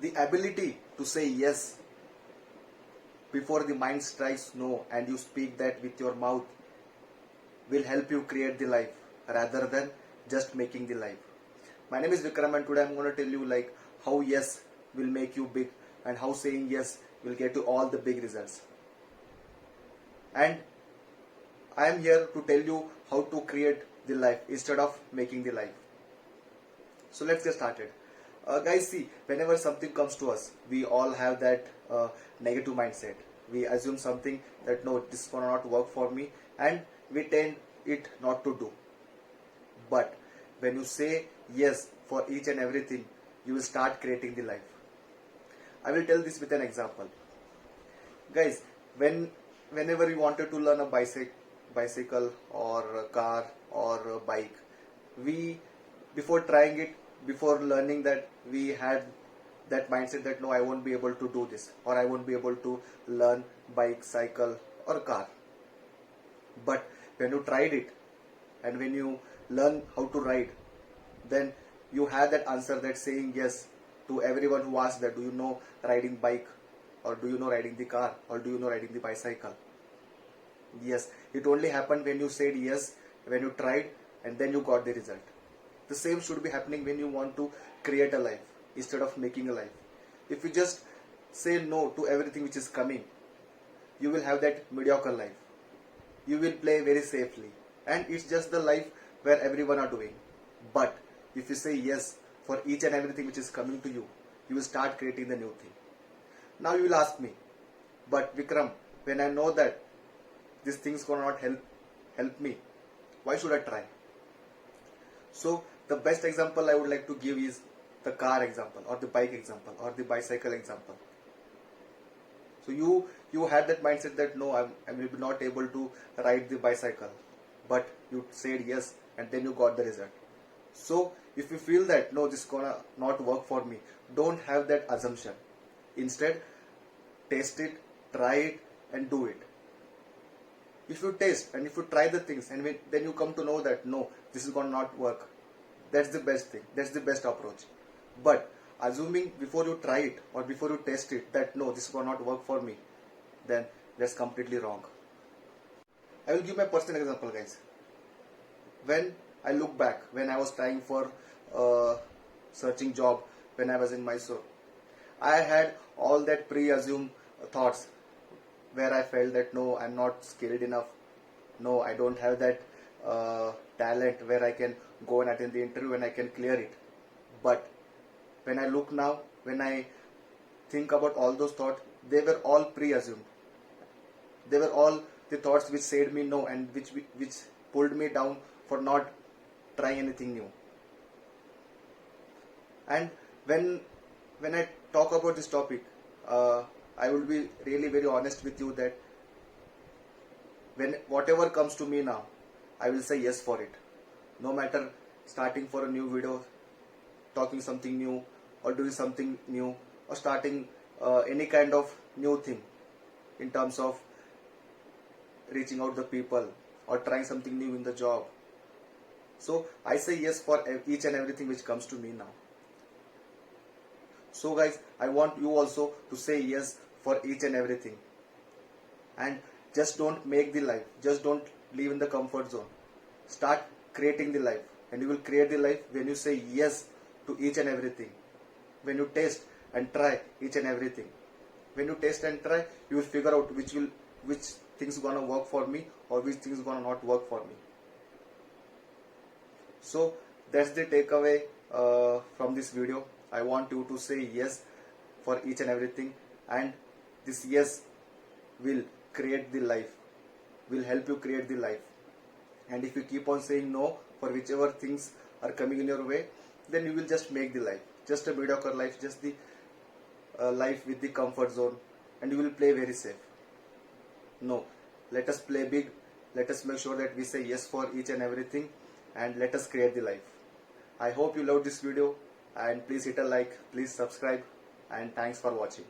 The ability to say yes before the mind strikes no and you speak that with your mouth will help you create the life rather than just making the life. My name is Vikram and today I'm going to tell you like how yes will make you big and how saying yes will get you all the big results. And I am here to tell you how to create the life instead of making the life. So let's get started. Guys, see, whenever something comes to us, we all have that negative mindset. We assume something that no, this is gonna not work for me, and we tend it not to do. But when you say yes for each and everything, you will start creating the life. I will tell this with an example. Guys, whenever you wanted to learn a bicycle or a car or a bike, we before trying it, before learning that, we had that mindset that no, I won't be able to do this or I won't be able to learn bike, cycle or car. But when you tried it and when you learn how to ride, then you have that answer that saying yes to everyone who asks that do you know riding bike or do you know riding the car or do you know riding the bicycle. Yes, it only happened when you said yes, when you tried and then you got the result. The same should be happening when you want to create a life instead of making a life. If you just say no to everything which is coming, you will have that mediocre life. You will play very safely and it's just the life where everyone are doing. But if you say yes for each and everything which is coming to you, you will start creating the new thing. Now you will ask me, but Vikram, when I know that this thing's gonna not help me, why should I try? So the best example I would like to give is the car example or the bike example or the bicycle example. So you had that mindset that no, I will be not able to ride the bicycle, but you said yes and then you got the result. So if you feel that no, this is gonna not work for me, don't have that assumption. Instead, taste it, try it and do it. If you taste and if you try the things and then you come to know that no, this is gonna not work, that's the best thing, that's the best approach. But assuming before you try it or before you test it that no, this will not work for me, then that's completely wrong. I will give my personal example, guys. When I look back, when I was trying for searching job when I was in Mysore, I had all that pre-assumed thoughts where I felt that no, I'm not skilled enough, no, I don't have that talent where I can go and attend the interview and I can clear it. But when I look now, when I think about all those thoughts, they were all pre-assumed. They were all the thoughts which said me no and which pulled me down for not trying anything new. And when I talk about this topic, I will be really very honest with you that when whatever comes to me now, I will say yes for it. No matter starting for a new video, talking something new or doing something new or starting any kind of new thing in terms of reaching out the people or trying something new in the job. So I say yes for each and everything which comes to me now. So guys, I want you also to say yes for each and everything. And just don't make the life. Just don't live in the comfort zone. Start creating the life. And you will create the life when you say yes to each and everything. When you taste and try each and everything. When you taste and try, you will figure out which things gonna work for me or which things gonna not work for me. So that's the takeaway from this video. I want you to say yes for each and everything, and this yes will create the life, will help you create the life. And if you keep on saying no for whichever things are coming in your way, then you will just make the life, just a mediocre life, just the life with the comfort zone, and you will play very safe. No, let us play big, let us make sure that we say yes for each and everything, and let us create the life. I hope you loved this video, and please hit a like, please subscribe, and thanks for watching.